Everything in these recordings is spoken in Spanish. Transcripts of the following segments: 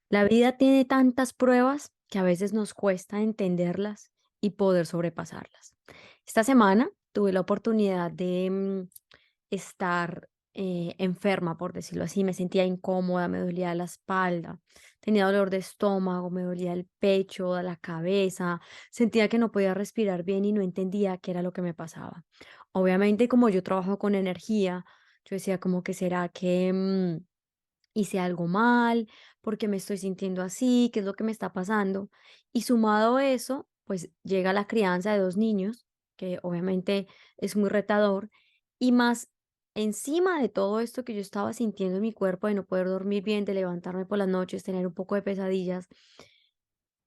La vida tiene tantas pruebas que a veces nos cuesta entenderlas y poder sobrepasarlas. Esta semana tuve la oportunidad de estar enferma, por decirlo así. Me sentía incómoda, me dolía la espalda, tenía dolor de estómago, me dolía el pecho, la cabeza, sentía que no podía respirar bien y no entendía qué era lo que me pasaba. Obviamente, como yo trabajo con energía, yo decía como que será que hice algo mal, porque me estoy sintiendo así, qué es lo que me está pasando. Y sumado a eso, pues llega la crianza de dos niños, que obviamente es muy retador, y más encima de todo esto que yo estaba sintiendo en mi cuerpo, de no poder dormir bien, de levantarme por las noches, tener un poco de pesadillas,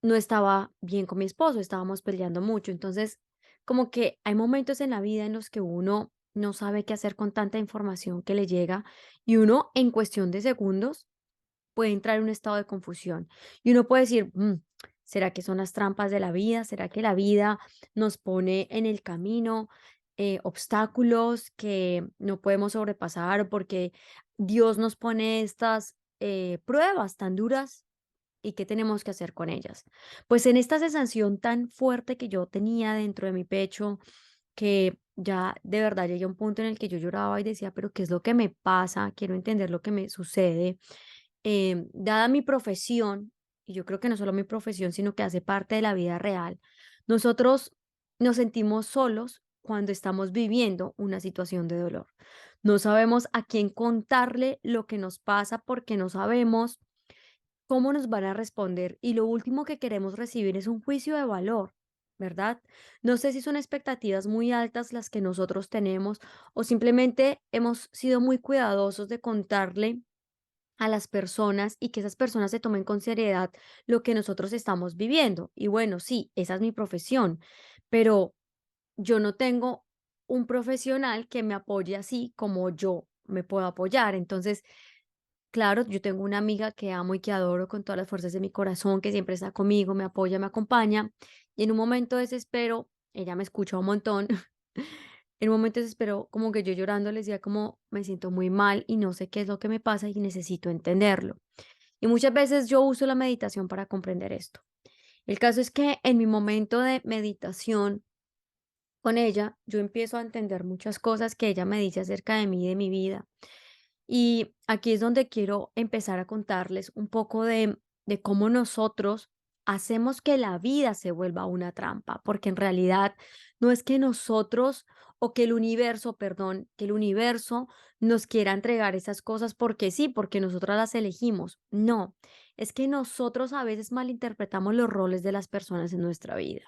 no estaba bien con mi esposo, estábamos peleando mucho. Entonces, como que hay momentos en la vida en los que uno no sabe qué hacer con tanta información que le llega y uno en cuestión de segundos puede entrar en un estado de confusión. Y uno puede decir, ¿será que son las trampas de la vida? ¿Será que la vida nos pone en el camino obstáculos que no podemos sobrepasar o porque Dios nos pone estas pruebas tan duras y qué tenemos que hacer con ellas? Pues en esta sensación tan fuerte que yo tenía dentro de mi pecho, que ya de verdad llegué a un punto en el que yo lloraba y decía, pero ¿qué es lo que me pasa? Quiero entender lo que me sucede. Dada mi profesión, y yo creo que no solo mi profesión, sino que hace parte de la vida real, nosotros nos sentimos solos cuando estamos viviendo una situación de dolor. No sabemos a quién contarle lo que nos pasa porque no sabemos cómo nos van a responder y lo último que queremos recibir es un juicio de valor, ¿verdad? No sé si son expectativas muy altas las que nosotros tenemos o simplemente hemos sido muy cuidadosos de contarle a las personas y que esas personas se tomen con seriedad lo que nosotros estamos viviendo. Y bueno, sí, esa es mi profesión, pero yo no tengo un profesional que me apoye así como yo me puedo apoyar. Entonces, claro, yo tengo una amiga que amo y que adoro con todas las fuerzas de mi corazón, que siempre está conmigo, me apoya, me acompaña. Y en un momento de desespero, ella me escucha un montón. En un momento de desespero, como que yo llorando le decía como me siento muy mal y no sé qué es lo que me pasa y necesito entenderlo. Y muchas veces yo uso la meditación para comprender esto. El caso es que en mi momento de meditación con ella, yo empiezo a entender muchas cosas que ella me dice acerca de mí y de mi vida. Y aquí es donde quiero empezar a contarles un poco de cómo nosotros hacemos que la vida se vuelva una trampa, porque en realidad no es que nosotros o que el universo, perdón, que el universo nos quiera entregar esas cosas porque sí, porque nosotras las elegimos. No, es que nosotros a veces malinterpretamos los roles de las personas en nuestra vida.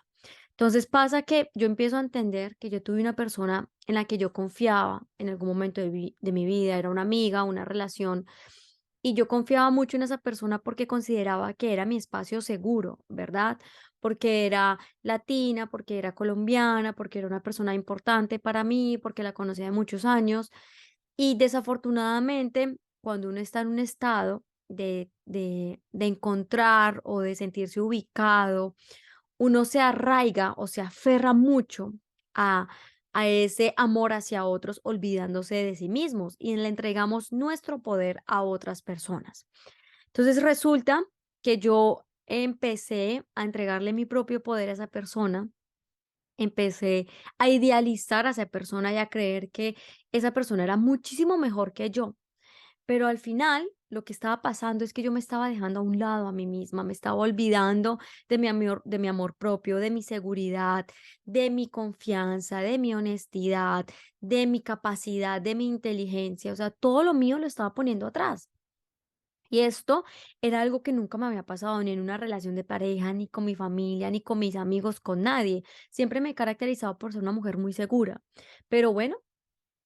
Entonces pasa que yo empiezo a entender que yo tuve una persona en la que yo confiaba en algún momento de mi vida, era una amiga, una relación, y yo confiaba mucho en esa persona porque consideraba que era mi espacio seguro, ¿verdad? Porque era latina, porque era colombiana, porque era una persona importante para mí, porque la conocía de muchos años. Y desafortunadamente, cuando uno está en un estado de encontrar o de sentirse ubicado, uno se arraiga o se aferra mucho a, a ese amor hacia otros, olvidándose de sí mismos y le entregamos nuestro poder a otras personas. Entonces resulta que yo empecé a entregarle mi propio poder a esa persona, empecé a idealizar a esa persona y a creer que esa persona era muchísimo mejor que yo, pero al final, lo que estaba pasando es que yo me estaba dejando a un lado a mí misma, me estaba olvidando de mi amor propio, de mi seguridad, de mi confianza, de mi honestidad, de mi capacidad, de mi inteligencia, o sea, todo lo mío lo estaba poniendo atrás. Y esto era algo que nunca me había pasado ni en una relación de pareja, ni con mi familia, ni con mis amigos, con nadie. Siempre me he caracterizado por ser una mujer muy segura. Pero bueno,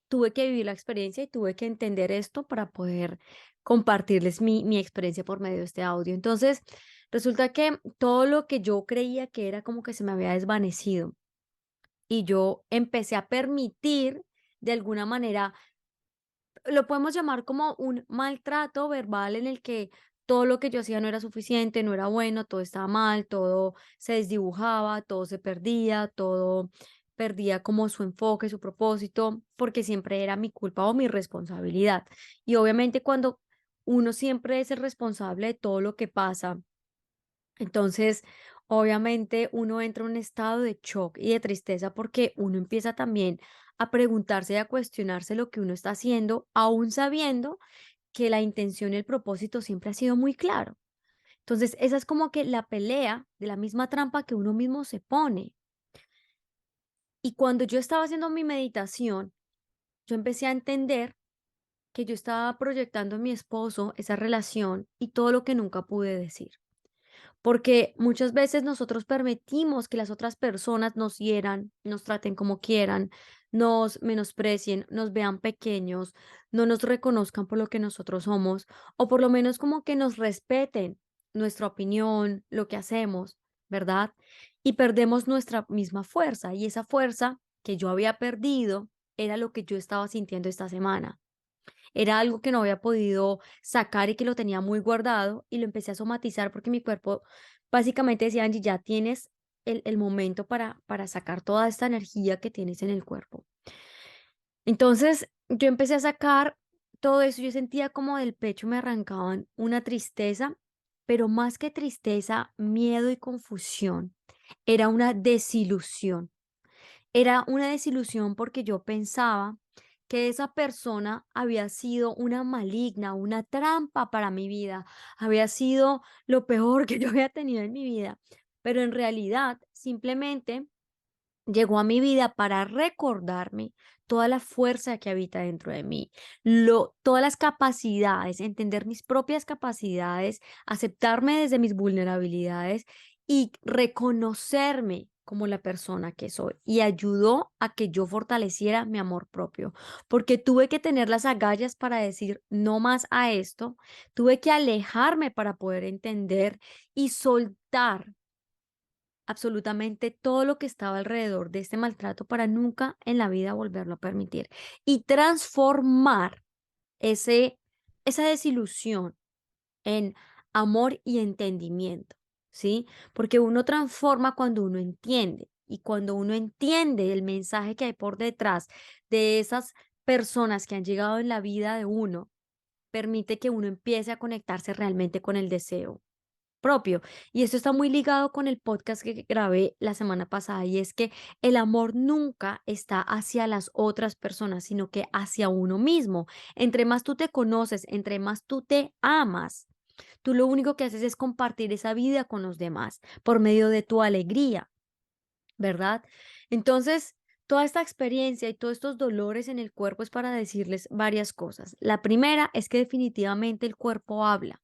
tuve que vivir la experiencia y tuve que entender esto para poder compartirles mi experiencia por medio de este audio. Entonces, resulta que todo lo que yo creía que era como que se me había desvanecido y yo empecé a permitir de alguna manera, lo podemos llamar como un maltrato verbal en el que todo lo que yo hacía no era suficiente, no era bueno, todo estaba mal, todo se desdibujaba, todo se perdía, todo perdía como su enfoque, su propósito, porque siempre era mi culpa o mi responsabilidad. Y obviamente cuando uno siempre es el responsable de todo lo que pasa. Entonces, obviamente, uno entra en un estado de shock y de tristeza porque uno empieza también a preguntarse y a cuestionarse lo que uno está haciendo, aún sabiendo que la intención y el propósito siempre ha sido muy claro. Entonces, esa es como que la pelea de la misma trampa que uno mismo se pone. Y cuando yo estaba haciendo mi meditación, yo empecé a entender que yo estaba proyectando en mi esposo esa relación y todo lo que nunca pude decir. Porque muchas veces nosotros permitimos que las otras personas nos hieran, nos traten como quieran, nos menosprecien, nos vean pequeños, no nos reconozcan por lo que nosotros somos, o por lo menos como que nos respeten nuestra opinión, lo que hacemos, ¿verdad? Y perdemos nuestra misma fuerza, y esa fuerza que yo había perdido era lo que yo estaba sintiendo esta semana. Era algo que no había podido sacar y que lo tenía muy guardado y lo empecé a somatizar porque mi cuerpo básicamente decía: Angie, ya tienes el momento para sacar toda esta energía que tienes en el cuerpo. Entonces yo empecé a sacar todo eso, yo sentía como del pecho me arrancaban una tristeza, pero más que tristeza, miedo y confusión. Era una desilusión. Era una desilusión porque yo pensaba que esa persona había sido una maligna, una trampa para mi vida, había sido lo peor que yo había tenido en mi vida, pero en realidad simplemente llegó a mi vida para recordarme toda la fuerza que habita dentro de mí, todas las capacidades, entender mis propias capacidades, aceptarme desde mis vulnerabilidades y reconocerme como la persona que soy. Y ayudó a que yo fortaleciera mi amor propio, porque tuve que tener las agallas para decir no más a esto, tuve que alejarme para poder entender y soltar absolutamente todo lo que estaba alrededor de este maltrato para nunca en la vida volverlo a permitir y transformar ese, esa desilusión en amor y entendimiento, ¿sí? Porque uno transforma cuando uno entiende y cuando uno entiende el mensaje que hay por detrás de esas personas que han llegado en la vida de uno, permite que uno empiece a conectarse realmente con el deseo propio. Y esto está muy ligado con el podcast que grabé la semana pasada y es que el amor nunca está hacia las otras personas, sino que hacia uno mismo. Entre más tú te conoces, entre más tú te amas, tú lo único que haces es compartir esa vida con los demás por medio de tu alegría, ¿verdad? Entonces, toda esta experiencia y todos estos dolores en el cuerpo es para decirles varias cosas. La primera es que definitivamente el cuerpo habla.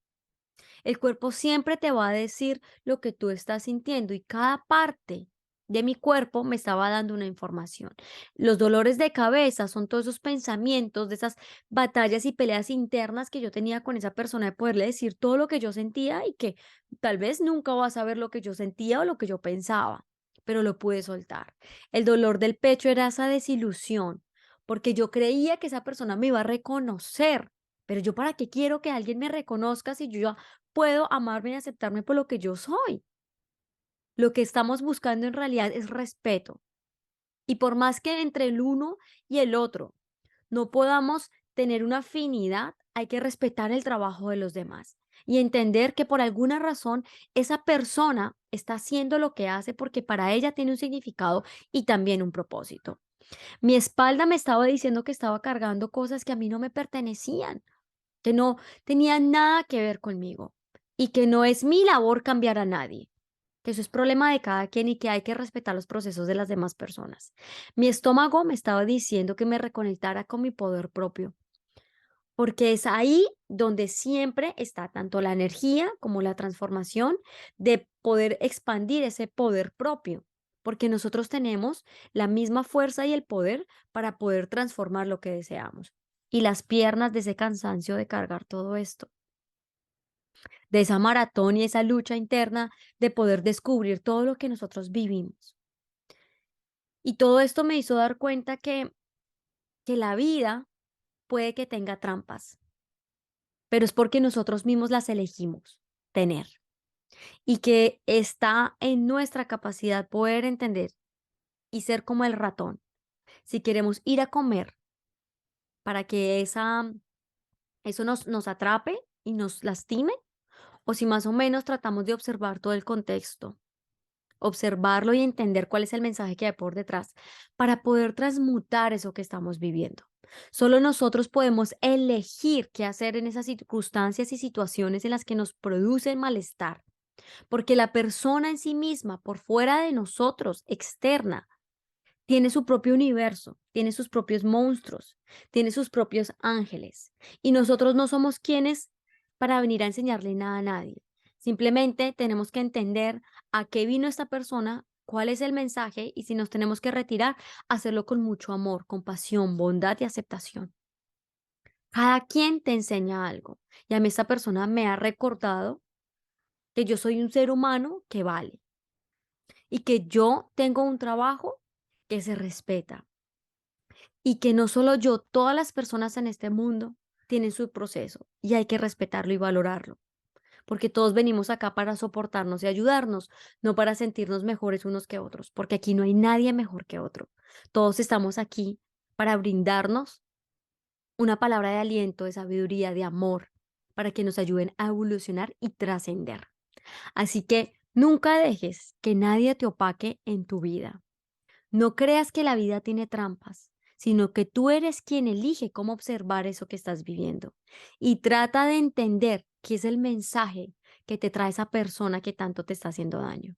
El cuerpo siempre te va a decir lo que tú estás sintiendo y cada parte de mi cuerpo me estaba dando una información. Los dolores de cabeza son todos esos pensamientos, de esas batallas y peleas internas que yo tenía con esa persona de poderle decir todo lo que yo sentía y que tal vez nunca va a saber lo que yo sentía o lo que yo pensaba, pero lo pude soltar. El dolor del pecho era esa desilusión, porque yo creía que esa persona me iba a reconocer, pero yo para qué quiero que alguien me reconozca si yo ya puedo amarme y aceptarme por lo que yo soy. Lo que estamos buscando en realidad es respeto. Y por más que entre el uno y el otro no podamos tener una afinidad, hay que respetar el trabajo de los demás y entender que por alguna razón esa persona está haciendo lo que hace porque para ella tiene un significado y también un propósito. Mi espalda me estaba diciendo que estaba cargando cosas que a mí no me pertenecían, que no tenían nada que ver conmigo y que no es mi labor cambiar a nadie, que eso es problema de cada quien y que hay que respetar los procesos de las demás personas. Mi estómago me estaba diciendo que me reconectara con mi poder propio, porque es ahí donde siempre está tanto la energía como la transformación de poder expandir ese poder propio, porque nosotros tenemos la misma fuerza y el poder para poder transformar lo que deseamos. Y las piernas de ese cansancio de cargar todo esto, de esa maratón y esa lucha interna de poder descubrir todo lo que nosotros vivimos. Y todo esto me hizo dar cuenta que la vida puede que tenga trampas, pero es porque nosotros mismos las elegimos tener y que está en nuestra capacidad poder entender y ser como el ratón. Si queremos ir a comer para que eso nos atrape, y nos lastime, o si más o menos tratamos de observar todo el contexto, observarlo y entender cuál es el mensaje que hay por detrás para poder transmutar eso que estamos viviendo. Solo nosotros podemos elegir qué hacer en esas circunstancias y situaciones en las que nos producen malestar, porque la persona en sí misma, por fuera de nosotros, externa, tiene su propio universo, tiene sus propios monstruos, tiene sus propios ángeles. Y nosotros no somos quienes para venir a enseñarle nada a nadie. Simplemente tenemos que entender a qué vino esta persona, cuál es el mensaje y si nos tenemos que retirar, hacerlo con mucho amor, compasión, bondad y aceptación. Cada quien te enseña algo. Y a mí esta persona me ha recordado que yo soy un ser humano que vale y que yo tengo un trabajo que se respeta. Y que no solo yo, todas las personas en este mundo tienen su proceso y hay que respetarlo y valorarlo, porque todos venimos acá para soportarnos y ayudarnos, no para sentirnos mejores unos que otros, porque aquí no hay nadie mejor que otro. Todos estamos aquí para brindarnos una palabra de aliento, de sabiduría, de amor, para que nos ayuden a evolucionar y trascender. Así que nunca dejes que nadie te opaque en tu vida. No creas que la vida tiene trampas, sino que tú eres quien elige cómo observar eso que estás viviendo. Y trata de entender qué es el mensaje que te trae esa persona que tanto te está haciendo daño.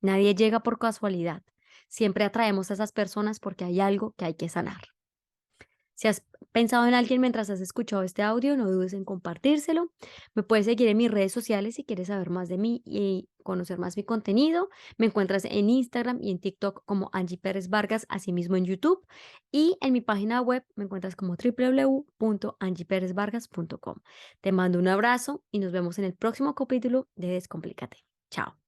Nadie llega por casualidad. Siempre atraemos a esas personas porque hay algo que hay que sanar. Si has pensado en alguien mientras has escuchado este audio, no dudes en compartírselo. Me puedes seguir en mis redes sociales si quieres saber más de mí y conocer más mi contenido. Me encuentras en Instagram y en TikTok como Angie Pérez Vargas, asimismo en YouTube. Y en mi página web me encuentras como www.angieperezvargas.com. Te mando un abrazo y nos vemos en el próximo capítulo de Descomplícate. Chao.